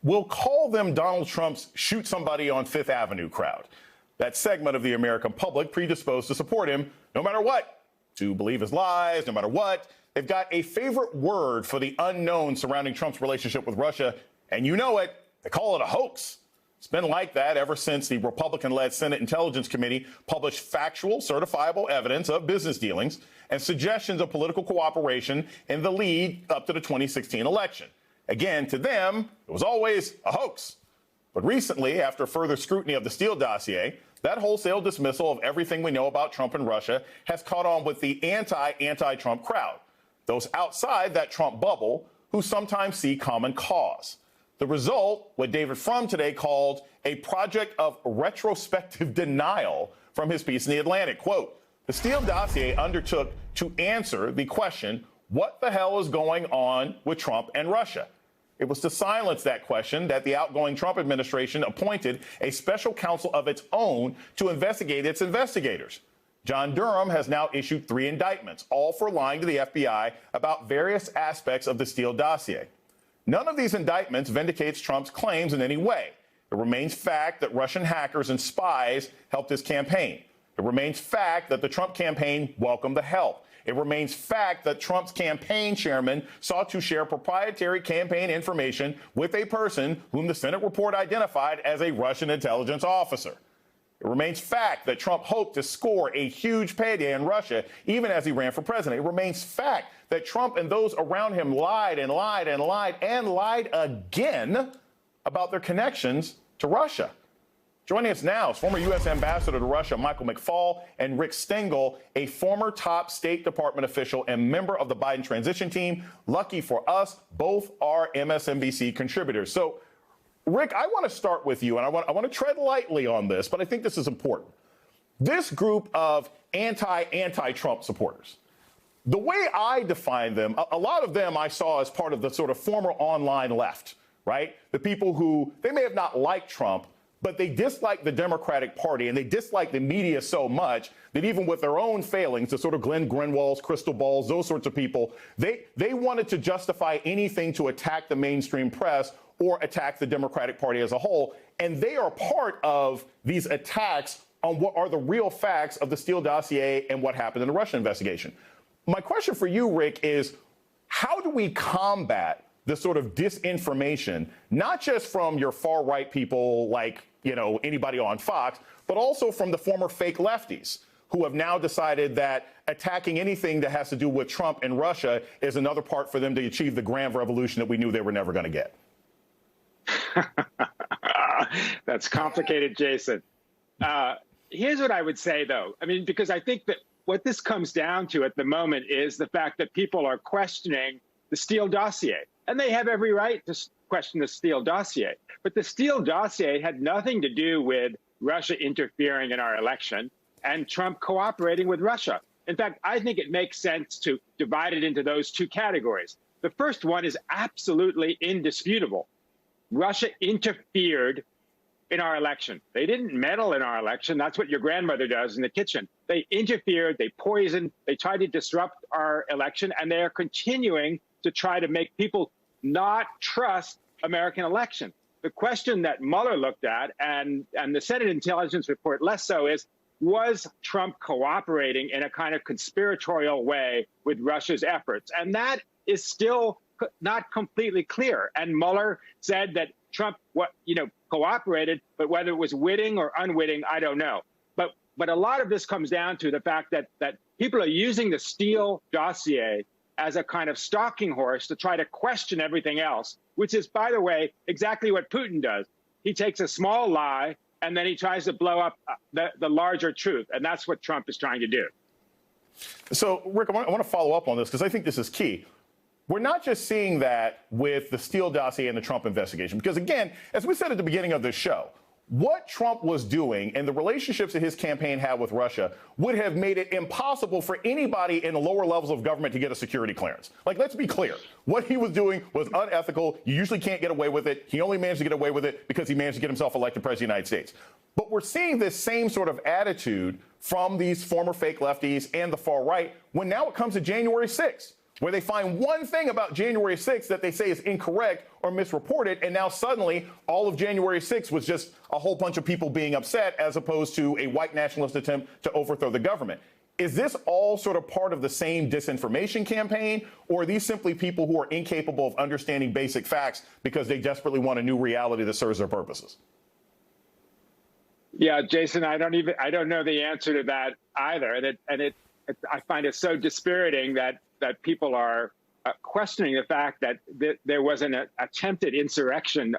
We'll call them Donald Trump's shoot somebody on Fifth Avenue crowd. That segment of the American public predisposed to support him no matter what, to believe his lies, no matter what. They've got a favorite word for the unknown surrounding Trump's relationship with Russia, and you know it, they call it a hoax. It's been like that ever since the Republican-led Senate Intelligence Committee published factual, certifiable evidence of business dealings and suggestions of political cooperation in the lead up to the 2016 election. Again, to them, it was always a hoax. But recently, after further scrutiny of the Steele dossier, that wholesale dismissal of everything we know about Trump and Russia has caught on with the anti-Trump crowd, those outside that Trump bubble who sometimes see common cause. The result, what David Frum today called a project of retrospective denial from his piece in The Atlantic. Quote, the Steele dossier undertook to answer the question, what the hell is going on with Trump and Russia? It was to silence that question that the outgoing Trump administration appointed a special counsel of its own to investigate its investigators. John Durham has now issued 3 indictments, all for lying to the FBI about various aspects of the Steele dossier. None of these indictments vindicates Trump's claims in any way. It remains fact that Russian hackers and spies helped his campaign. It remains fact that the Trump campaign welcomed the help. It remains fact that Trump's campaign chairman sought to share proprietary campaign information with a person whom the Senate report identified as a Russian intelligence officer. It remains fact that Trump hoped to score a huge payday in Russia even as he ran for president. It remains fact that Trump and those around him lied and lied and lied and lied again about their connections to Russia. Joining us now is former U.S. Ambassador to Russia, Michael McFaul, and Rick Stengel, a former top State Department official and member of the Biden transition team. Lucky for us, both are MSNBC contributors. So, Rick, I want to start with you, and I want to tread lightly on this, but I think this is important. This group of anti-Trump supporters, the way I define them, a lot of them I saw as part of the sort of former online left, right? The people who, they may have not liked Trump, but they dislike the Democratic Party and they dislike the media so much that even with their own failings, the sort of Glenn Greenwalds, Crystal Balls, those sorts of people, they wanted to justify anything to attack the mainstream press or attack the Democratic Party as a whole. And they are part of these attacks on what are the real facts of the Steele dossier and what happened in the Russia investigation. My question for you, Rick, is how do we combat this sort of disinformation, not just from your far right people like, you know, anybody on Fox, but also from the former fake lefties who have now decided that attacking anything that has to do with Trump and Russia is another part for them to achieve the grand revolution that we knew they were never going to get? That's complicated, Jason. Here's what I would say, though. I mean, because I think that what this comes down to at the moment is the fact that people are questioning the Steele dossier. And they have every right to question the Steele dossier. But the Steele dossier had nothing to do with Russia interfering in our election and Trump cooperating with Russia. In fact, I think it makes sense to divide it into those 2 categories. The first one is absolutely indisputable. Russia interfered in our election. They didn't meddle in our election. That's what your grandmother does in the kitchen. They interfered, they poisoned, they tried to disrupt our election, and they are continuing to try to make people not trust American election. The question that Mueller looked at, and the Senate Intelligence Report less so, is was Trump cooperating in a kind of conspiratorial way with Russia's efforts? And that is still not completely clear. And Mueller said that Trump, cooperated, but whether it was witting or unwitting, I don't know. But a lot of this comes down to the fact that people are using the Steele dossier as a kind of stalking horse to try to question everything else, which is, by the way, exactly what Putin does. He takes a small lie and then he tries to blow up the larger truth. And that's what Trump is trying to do. So, Rick, I want to follow up on this because I think this is key. We're not just seeing that with the Steele dossier and the Trump investigation, because, again, as we said at the beginning of this show, what Trump was doing and the relationships that his campaign had with Russia would have made it impossible for anybody in the lower levels of government to get a security clearance. Like, let's be clear. What he was doing was unethical. You usually can't get away with it. He only managed to get away with it because he managed to get himself elected president of the United States. But we're seeing this same sort of attitude from these former fake lefties and the far right when now it comes to January 6th. where they find one thing about January 6th that they say is incorrect or misreported, and now suddenly all of January 6th was just a whole bunch of people being upset as opposed to a white nationalist attempt to overthrow the government. Is this all sort of part of the same disinformation campaign, or are these simply people who are incapable of understanding basic facts because they desperately want a new reality that serves their purposes? Yeah, Jason, I don't know the answer to that either. I find it so dispiriting that people are questioning the fact that there was an attempted insurrection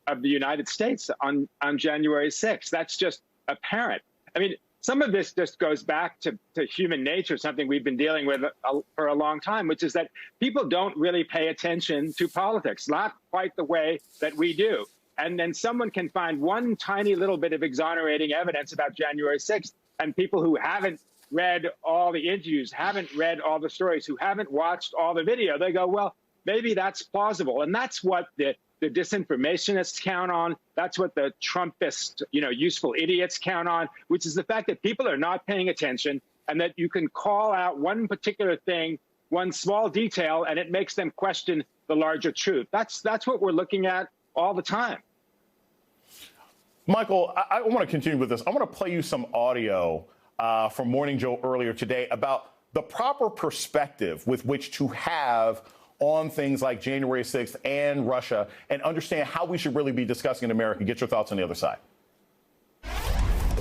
of the United States on January 6th. That's just apparent. I mean, some of this just goes back to human nature, something we've been dealing with for a long time, which is that people don't really pay attention to politics, not quite the way that we do. And then someone can find one tiny little bit of exonerating evidence about January 6th, and people who haven't read all the interviews, haven't read all the stories, who haven't watched all the video, they go, well, maybe that's plausible. And that's what the disinformationists count on. That's what the Trumpist, useful idiots count on, which is the fact that people are not paying attention and that you can call out one particular thing, one small detail, and it makes them question the larger truth. That's what we're looking at all the time. Michael, I want to continue with this. I want to play you some audio from Morning Joe earlier today about the proper perspective with which to have on things like January 6th and Russia, and understand how we should really be discussing in America. Get your thoughts on the other side.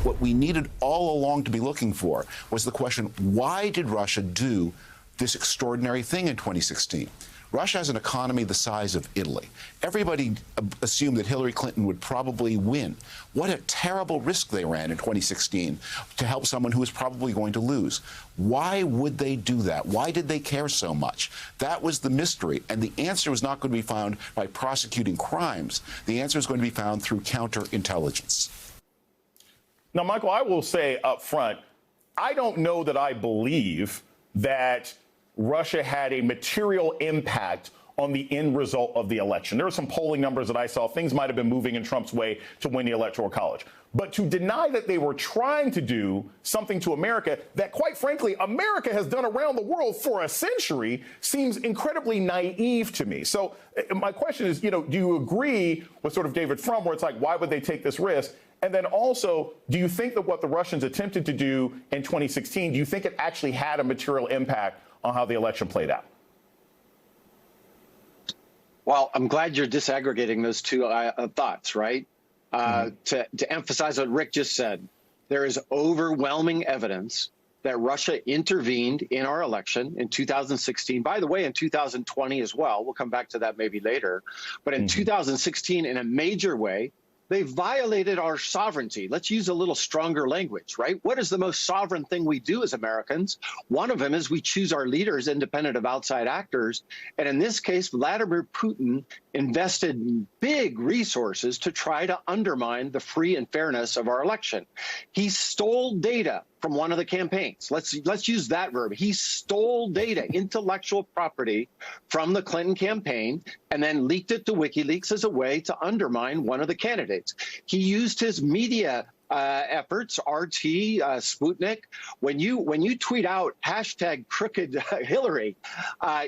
What we needed all along to be looking for was the question, why did Russia do this extraordinary thing in 2016? Russia has an economy the size of Italy. Everybody assumed that Hillary Clinton would probably win. What a terrible risk they ran in 2016 to help someone who was probably going to lose. Why would they do that? Why did they care so much? That was the mystery. And the answer was not going to be found by prosecuting crimes. The answer is going to be found through counterintelligence. Now, Michael, I will say up front, I don't know that I believe that Russia had a material impact on the end result of the election. There are some polling numbers that I saw. Things might have been moving in Trump's way to win the Electoral College. But to deny that they were trying to do something to America that, quite frankly, America has done around the world for a century seems incredibly naive to me. So my question is, do you agree with sort of David Frum, where it's like, why would they take this risk? And then also, do you think that what the Russians attempted to do in 2016, do you think it actually had a material impact on how the election played out? Well, I'm glad you're disaggregating those two thoughts, right? To emphasize what Rick just said, there is overwhelming evidence that Russia intervened in our election in 2016. By the way, in 2020 as well. We'll come back to that maybe later. But in 2016, in a major way, they violated our sovereignty. Let's use a little stronger language, right? What is the most sovereign thing we do as Americans? One of them is we choose our leaders independent of outside actors. And in this case, Vladimir Putin invested big resources to try to undermine the free and fairness of our election. He stole data from one of the campaigns. Let's use that verb. He stole data, intellectual property, from the Clinton campaign and then leaked it to WikiLeaks as a way to undermine one of the candidates. He used his media efforts, RT, Sputnik. When you tweet out #crooked Hillary,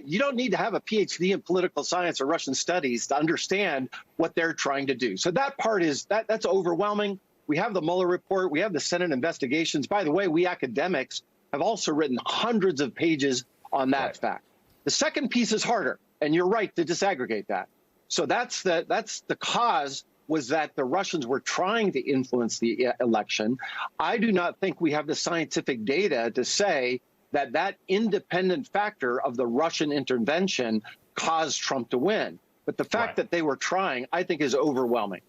you don't need to have a PhD in political science or Russian studies to understand what they're trying to do. So that part that's overwhelming. We have the Mueller report. We have the Senate investigations. By the way, we academics have also written hundreds of pages on that fact. The second piece is harder, and you're right to disaggregate that. So that's the cause was that the Russians were trying to influence the election. I do not think we have the scientific data to say that that independent factor of the Russian intervention caused Trump to win. But the fact that they were trying, I think, is overwhelming.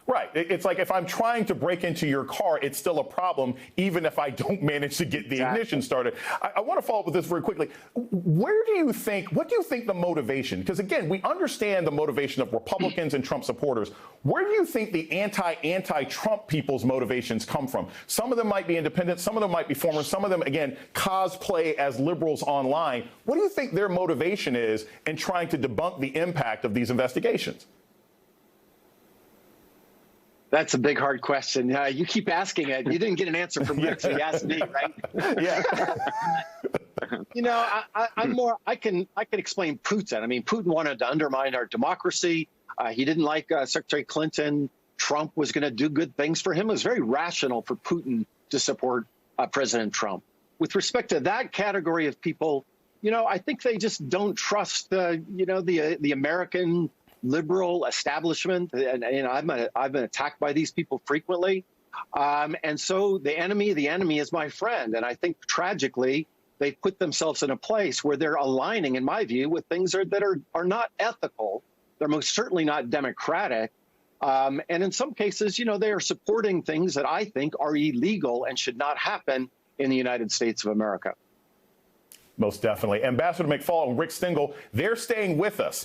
Right. It's like if I'm trying to break into your car, it's still a problem, even if I don't manage to get the ignition started. I want to follow up with this very quickly. What do you think the motivation, because again, we understand the motivation of Republicans and Trump supporters. Where do you think the anti-Trump people's motivations come from? Some of them might be independent. Some of them might be former. Some of them, again, cosplay as liberals online. What do you think their motivation is in trying to debunk the impact of these investigations? That's a big, hard question. You keep asking it. You didn't get an answer from Rick, so you asked me, right? Yeah. I'm more. I can explain Putin. I mean, Putin wanted to undermine our democracy. He didn't like Secretary Clinton. Trump was going to do good things for him. It was very rational for Putin to support President Trump. With respect to that category of people, I think they just don't trust the American liberal establishment. And I've been attacked by these people frequently. And so the enemy is my friend. And I think tragically, they put themselves in a place where they're aligning, in my view, with things that are not ethical. They're most certainly not democratic. And in some cases, they are supporting things that I think are illegal and should not happen in the United States of America. Most definitely. Ambassador McFaul and Rick Stengel, they're staying with us.